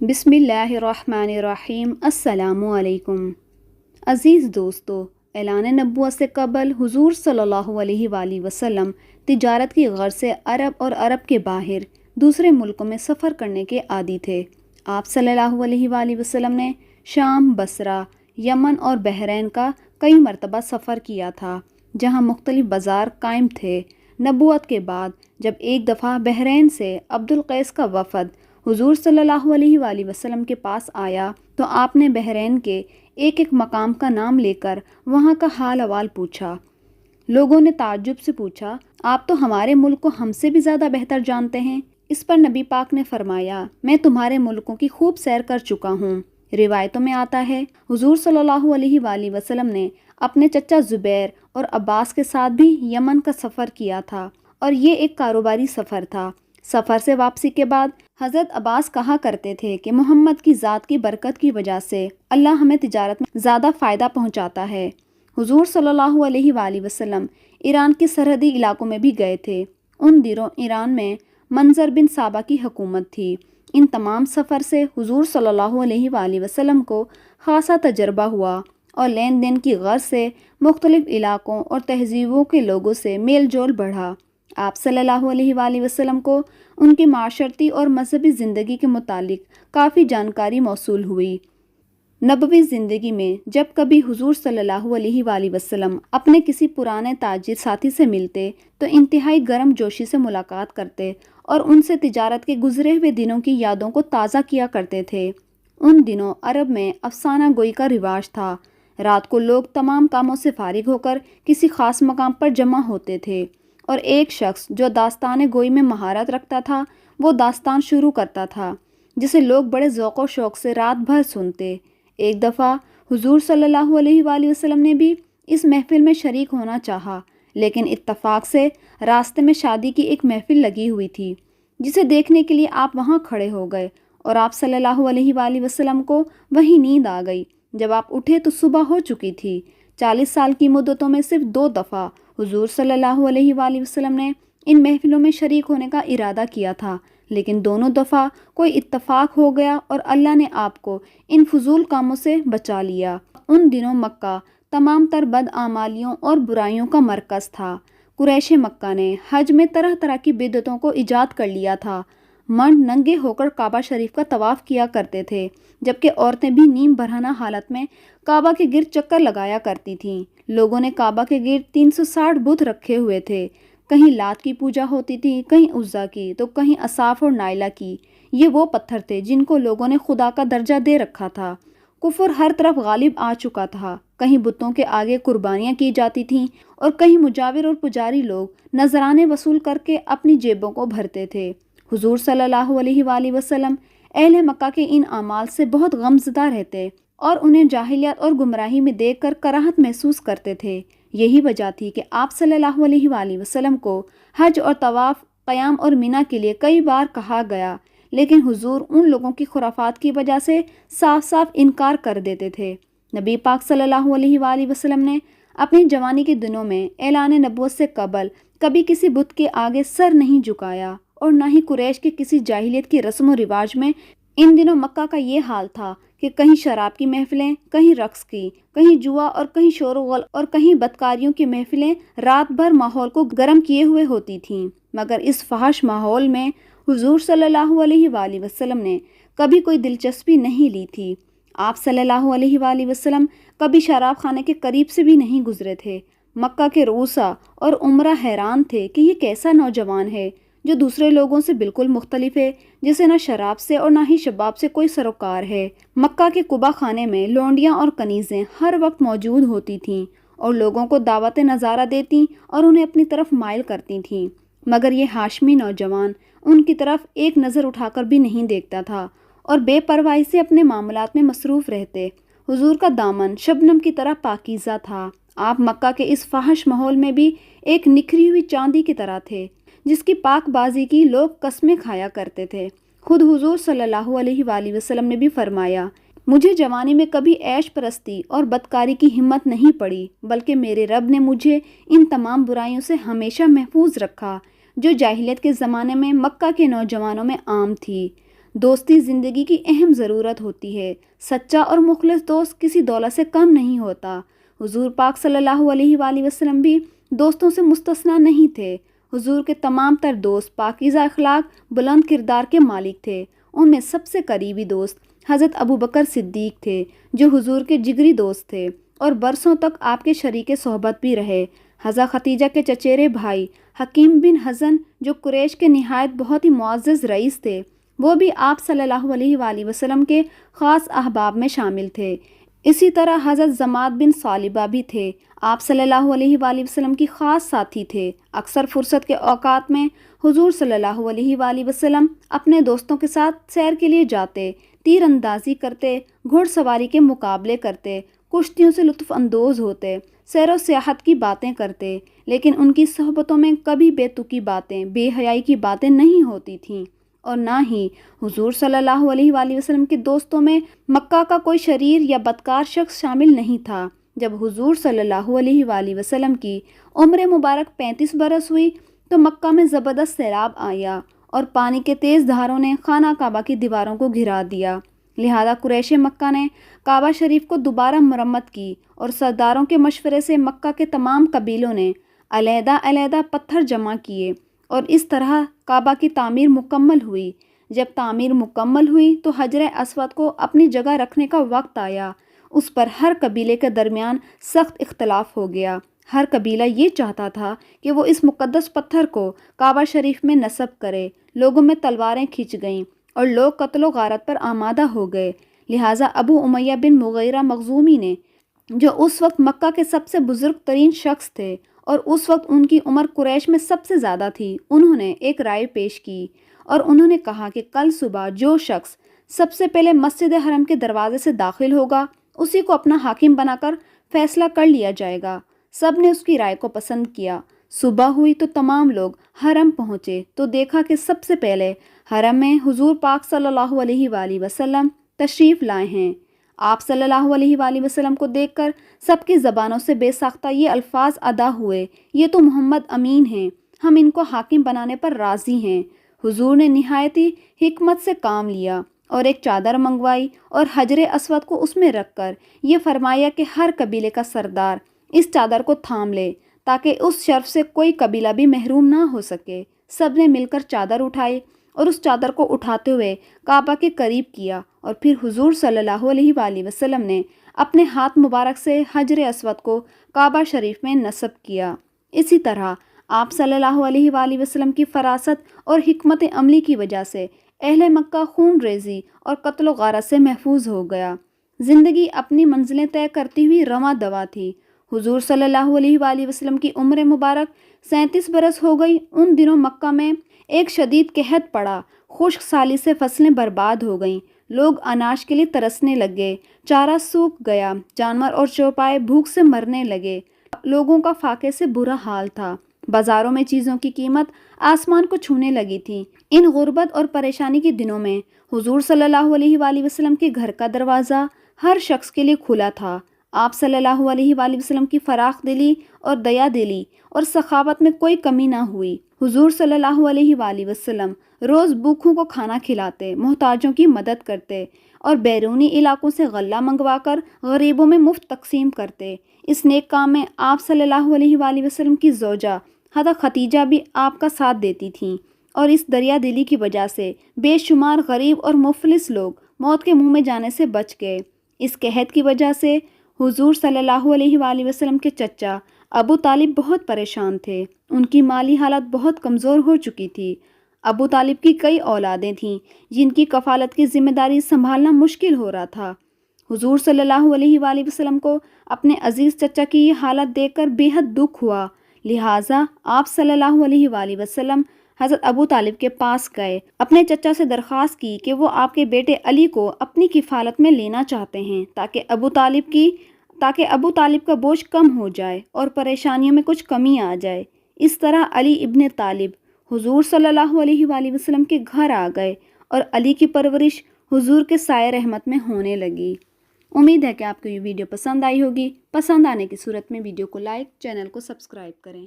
بسم اللہ الرحمن الرحیم۔ السلام علیکم۔ عزیز دوستو، اعلان نبوت سے قبل حضور صلی اللہ علیہ وآلہ وسلم تجارت کی غرض سے عرب اور عرب کے باہر دوسرے ملکوں میں سفر کرنے کے عادی تھے۔ آپ صلی اللہ علیہ وآلہ وسلم نے شام، بصرہ، یمن اور بحرین کا کئی مرتبہ سفر کیا تھا، جہاں مختلف بازار قائم تھے۔ نبوت کے بعد جب ایک دفعہ بحرین سے عبد القیس کا وفد حضور صلی اللہ علیہ وآلہ وسلم کے پاس آیا تو آپ نے بحرین کے ایک ایک مقام کا نام لے کر وہاں کا حال احوال پوچھا۔ لوگوں نے تعجب سے پوچھا، آپ تو ہمارے ملک کو ہم سے بھی زیادہ بہتر جانتے ہیں؟ اس پر نبی پاک نے فرمایا، میں تمہارے ملکوں کی خوب سیر کر چکا ہوں۔ روایتوں میں آتا ہے حضور صلی اللہ علیہ وآلہ وسلم نے اپنے چچا زبیر اور عباس کے ساتھ بھی یمن کا سفر کیا تھا، اور یہ ایک کاروباری سفر تھا۔ سفر سے واپسی کے بعد حضرت عباس کہا کرتے تھے کہ محمد کی ذات کی برکت کی وجہ سے اللہ ہمیں تجارت میں زیادہ فائدہ پہنچاتا ہے۔ حضور صلی اللہ علیہ وآلہ وسلم ایران کے سرحدی علاقوں میں بھی گئے تھے۔ ان دنوں ایران میں منظر بن صابہ کی حکومت تھی۔ ان تمام سفر سے حضور صلی اللہ علیہ وآلہ وسلم کو خاصا تجربہ ہوا اور لین دین کی غرض سے مختلف علاقوں اور تہذیبوں کے لوگوں سے میل جول بڑھا۔ آپ صلی اللہ علیہ وآلہ وسلم کو ان کی معاشرتی اور مذہبی زندگی کے متعلق کافی جانکاری موصول ہوئی۔ نبوی زندگی میں جب کبھی حضور صلی اللہ علیہ وآلہ وسلم اپنے کسی پرانے تاجر ساتھی سے ملتے تو انتہائی گرم جوشی سے ملاقات کرتے اور ان سے تجارت کے گزرے ہوئے دنوں کی یادوں کو تازہ کیا کرتے تھے۔ ان دنوں عرب میں افسانہ گوئی کا رواج تھا۔ رات کو لوگ تمام کاموں سے فارغ ہو کر کسی خاص مقام پر جمع ہوتے تھے، اور ایک شخص جو داستان گوئی میں مہارت رکھتا تھا وہ داستان شروع کرتا تھا، جسے لوگ بڑے ذوق و شوق سے رات بھر سنتے۔ ایک دفعہ حضور صلی اللہ علیہ وآلہ وسلم نے بھی اس محفل میں شریک ہونا چاہا، لیکن اتفاق سے راستے میں شادی کی ایک محفل لگی ہوئی تھی، جسے دیکھنے کے لیے آپ وہاں کھڑے ہو گئے، اور آپ صلی اللہ علیہ وآلہ وسلم کو وہیں نیند آ گئی۔ جب آپ اٹھے تو صبح ہو چکی تھی۔ 40 سال کی مدتوں میں صرف 2 دفعہ حضور صلی اللہ علیہ وآلہ وسلم نے ان محفلوں میں شریک ہونے کا ارادہ کیا تھا، لیکن دونوں دفعہ کوئی اتفاق ہو گیا اور اللہ نے آپ کو ان فضول کاموں سے بچا لیا۔ ان دنوں مکہ تمام تر بدعمالیوں اور برائیوں کا مرکز تھا۔ قریش مکہ نے حج میں طرح طرح کی بدعتوں کو ایجاد کر لیا تھا۔ مرد ننگے ہو کر کعبہ شریف کا طواف کیا کرتے تھے، جبکہ عورتیں بھی نیم برہنہ حالت میں کعبہ کے گرد چکر لگایا کرتی تھیں۔ لوگوں نے کعبہ کے گرد 360 بت رکھے ہوئے تھے۔ کہیں لات کی پوجا ہوتی تھی، کہیں عزا کی، تو کہیں اصاف اور نائلہ کی۔ یہ وہ پتھر تھے جن کو لوگوں نے خدا کا درجہ دے رکھا تھا۔ کفر ہر طرف غالب آ چکا تھا۔ کہیں بتوں کے آگے قربانیاں کی جاتی تھیں، اور کہیں مجاور اور پجاری لوگ نذرانے وصول کر کے اپنی جیبوں کو بھرتے تھے۔ حضور صلی اللہ علیہ وآلہ وسلم اہل مکہ کے ان اعمال سے بہت غمزدہ رہتے اور انہیں جاہلیت اور گمراہی میں دیکھ کر کراہت محسوس کرتے تھے۔ یہی وجہ تھی کہ آپ صلی اللہ علیہ وآلہ وسلم کو حج اور طواف، قیام اور منی کے لیے کئی بار کہا گیا، لیکن حضور ان لوگوں کی خرافات کی وجہ سے صاف صاف انکار کر دیتے تھے۔ نبی پاک صلی اللہ علیہ وآلہ وسلم نے اپنی جوانی کے دنوں میں اعلان نبوت سے قبل کبھی کسی بت کے آگے سر نہیں جھکایا، اور نہ ہی قریش کے کسی جاہلیت کی رسم و رواج میں۔ ان دنوں مکہ کا یہ حال تھا کہ کہیں شراب کی محفلیں، کہیں رقص کی، کہیں جوا اور کہیں شور و غل اور کہیں بدکاریوں کی محفلیں رات بھر ماحول کو گرم کیے ہوئے ہوتی تھیں۔ مگر اس فحش ماحول میں حضور صلی اللہ علیہ وآلہ وسلم نے کبھی کوئی دلچسپی نہیں لی تھی۔ آپ صلی اللہ علیہ وآلہ وسلم کبھی شراب خانے کے قریب سے بھی نہیں گزرے تھے۔ مکہ کے رؤسا اور عمرہ حیران تھے کہ یہ کیسا نوجوان ہے جو دوسرے لوگوں سے بالکل مختلف ہے، جسے نہ شراب سے اور نہ ہی شباب سے کوئی سروکار ہے۔ مکہ کے قبا خانے میں لونڈیاں اور کنیزیں ہر وقت موجود ہوتی تھیں اور لوگوں کو دعوت نظارہ دیتی اور انہیں اپنی طرف مائل کرتی تھیں، مگر یہ ہاشمی نوجوان ان کی طرف ایک نظر اٹھا کر بھی نہیں دیکھتا تھا اور بے پرواہی سے اپنے معاملات میں مصروف رہتے۔ حضور کا دامن شبنم کی طرح پاکیزہ تھا۔ آپ مکہ کے اس فحش ماحول میں بھی ایک نکھری ہوئی چاندی کی طرح تھے، جس کی پاک بازی کی لوگ قسمیں کھایا کرتے تھے۔ خود حضور صلی اللہ علیہ وآلہ وسلم نے بھی فرمایا، مجھے جوانی میں کبھی عیش پرستی اور بدکاری کی ہمت نہیں پڑی، بلکہ میرے رب نے مجھے ان تمام برائیوں سے ہمیشہ محفوظ رکھا جو جاہلیت کے زمانے میں مکہ کے نوجوانوں میں عام تھی۔ دوستی زندگی کی اہم ضرورت ہوتی ہے۔ سچا اور مخلص دوست کسی دولت سے کم نہیں ہوتا۔ حضور پاک صلی اللہ علیہ وآلہ وسلم بھی دوستوں سے مستثنیٰ نہیں تھے۔ حضور کے تمام تر دوست پاکیزہ اخلاق، بلند کردار کے مالک تھے۔ ان میں سب سے قریبی دوست حضرت ابوبکر صدیق تھے، جو حضور کے جگری دوست تھے اور برسوں تک آپ کے شریک صحبت بھی رہے۔ حضرت خدیجہ کے چچیرے بھائی حکیم بن حزن، جو قریش کے نہایت بہت ہی معزز رئیس تھے، وہ بھی آپ صلی اللہ علیہ وآلہ وسلم کے خاص احباب میں شامل تھے۔ اسی طرح حضرت زماد بن ثعلبہ بھی تھے، آپ صلی اللہ علیہ وآلہ وسلم کی خاص ساتھی تھے۔ اکثر فرصت کے اوقات میں حضور صلی اللہ علیہ وآلہ وسلم اپنے دوستوں کے ساتھ سیر کے لیے جاتے، تیر اندازی کرتے، گھڑ سواری کے مقابلے کرتے، کشتیوں سے لطف اندوز ہوتے، سیر و سیاحت کی باتیں کرتے، لیکن ان کی صحبتوں میں کبھی بے تکی باتیں، بے حیائی کی باتیں نہیں ہوتی تھیں، اور نہ ہی حضور صلی اللہ علیہ وآلہ وسلم کے دوستوں میں مکہ کا کوئی شریر یا بدکار شخص شامل نہیں تھا۔ جب حضور صلی اللہ علیہ وآلہ وسلم کی عمر مبارک 35 برس ہوئی تو مکہ میں زبردست سیلاب آیا اور پانی کے تیز دھاروں نے خانہ کعبہ کی دیواروں کو گرا دیا۔ لہذا قریش مکہ نے کعبہ شریف کو دوبارہ مرمت کی اور سرداروں کے مشورے سے مکہ کے تمام قبیلوں نے علیحدہ علیحدہ پتھر جمع کیے اور اس طرح کعبہ کی تعمیر مکمل ہوئی۔ جب تعمیر مکمل ہوئی تو حجر اسود کو اپنی جگہ رکھنے کا وقت آیا۔ اس پر ہر قبیلے کے درمیان سخت اختلاف ہو گیا۔ ہر قبیلہ یہ چاہتا تھا کہ وہ اس مقدس پتھر کو کعبہ شریف میں نصب کرے۔ لوگوں میں تلواریں کھنچ گئیں اور لوگ قتل و غارت پر آمادہ ہو گئے۔ لہٰذا ابو امیہ بن مغیرہ مخزومی نے، جو اس وقت مکہ کے سب سے بزرگ ترین شخص تھے اور اس وقت ان کی عمر قریش میں سب سے زیادہ تھی، انہوں نے ایک رائے پیش کی اور انہوں نے کہا کہ کل صبح جو شخص سب سے پہلے مسجد حرم کے دروازے سے داخل ہوگا، اسی کو اپنا حاکم بنا کر فیصلہ کر لیا جائے گا۔ سب نے اس کی رائے کو پسند کیا۔ صبح ہوئی تو تمام لوگ حرم پہنچے تو دیکھا کہ سب سے پہلے حرم میں حضور پاک صلی اللہ علیہ وآلہ وسلم تشریف لائے ہیں۔ آپ صلی اللہ علیہ وآلہ وسلم کو دیکھ کر سب کی زبانوں سے بے ساختہ یہ الفاظ ادا ہوئے، یہ تو محمد امین ہیں، ہم ان کو حاکم بنانے پر راضی ہیں۔ حضور نے نہایتی حکمت سے کام لیا اور ایک چادر منگوائی اور حجر اسود کو اس میں رکھ کر یہ فرمایا کہ ہر قبیلے کا سردار اس چادر کو تھام لے تاکہ اس شرف سے کوئی قبیلہ بھی محروم نہ ہو سکے۔ سب نے مل کر چادر اٹھائی اور اس چادر کو اٹھاتے ہوئے کعبہ کے قریب کیا اور پھر حضور صلی اللہ علیہ وآلہ وسلم نے اپنے ہاتھ مبارک سے حجر اسود کو کعبہ شریف میں نصب کیا۔ اسی طرح آپ صلی اللہ علیہ وآلہ وسلم کی فراست اور حکمت عملی کی وجہ سے اہل مکہ خون ریزی اور قتل و غارت سے محفوظ ہو گیا۔ زندگی اپنی منزلیں طے کرتی ہوئی رواں دواں تھی۔ حضور صلی اللہ علیہ وآلہ وسلم کی عمر مبارک 37 برس ہو گئی۔ ان دنوں مکہ میں ایک شدید قحط پڑا، خشک سالی سے فصلیں برباد ہو گئیں، لوگ اناج کے لیے ترسنے لگے، چارہ سوکھ گیا، جانور اور چوپائے بھوک سے مرنے لگے، لوگوں کا فاقے سے برا حال تھا، بازاروں میں چیزوں کی قیمت آسمان کو چھونے لگی تھی۔ ان غربت اور پریشانی کے دنوں میں حضور صلی اللہ علیہ وآلہ وسلم کے گھر کا دروازہ ہر شخص کے لیے کھلا تھا۔ آپ صلی اللہ علیہ وآلہ وسلم کی فراخ دلی اور دیا دلی اور سخاوت میں کوئی کمی نہ ہوئی۔ حضور صلی اللہ علیہ وآلہ وسلم روز بھوکھوں کو کھانا کھلاتے، محتاجوں کی مدد کرتے اور بیرونی علاقوں سے غلہ منگوا کر غریبوں میں مفت تقسیم کرتے۔ اس نیک کام میں آپ صلی اللہ علیہ وآلہ وسلم کی زوجہ حضرت خدیجہ بھی آپ کا ساتھ دیتی تھیں، اور اس دریا دلی کی وجہ سے بے شمار غریب اور مفلس لوگ موت کے منہ میں جانے سے بچ گئے۔ اس قحط کی وجہ سے حضور صلی اللہ علیہ وآلہ وسلم کے چچا ابو طالب بہت پریشان تھے۔ ان کی مالی حالت بہت کمزور ہو چکی تھی۔ ابو طالب کی کئی اولادیں تھیں جن کی کفالت کی ذمہ داری سنبھالنا مشکل ہو رہا تھا۔ حضور صلی اللہ علیہ وآلہ وسلم کو اپنے عزیز چچا کی یہ حالت دیکھ کر بے حد دکھ ہوا، لہٰذا آپ صلی اللہ علیہ وآلہ وسلم حضرت ابو طالب کے پاس گئے، اپنے چچا سے درخواست کی کہ وہ آپ کے بیٹے علی کو اپنی کفالت میں لینا چاہتے ہیں تاکہ ابو طالب کا بوجھ کم ہو جائے اور پریشانیوں میں کچھ کمی آ جائے۔ اس طرح علی ابن طالب حضور صلی اللہ علیہ وآلہ وسلم کے گھر آ گئے اور علی کی پرورش حضور کے سائے رحمت میں ہونے لگی۔ امید ہے کہ آپ کو یہ ویڈیو پسند آئی ہوگی۔ پسند آنے کی صورت میں ویڈیو کو لائک، چینل کو سبسکرائب کریں۔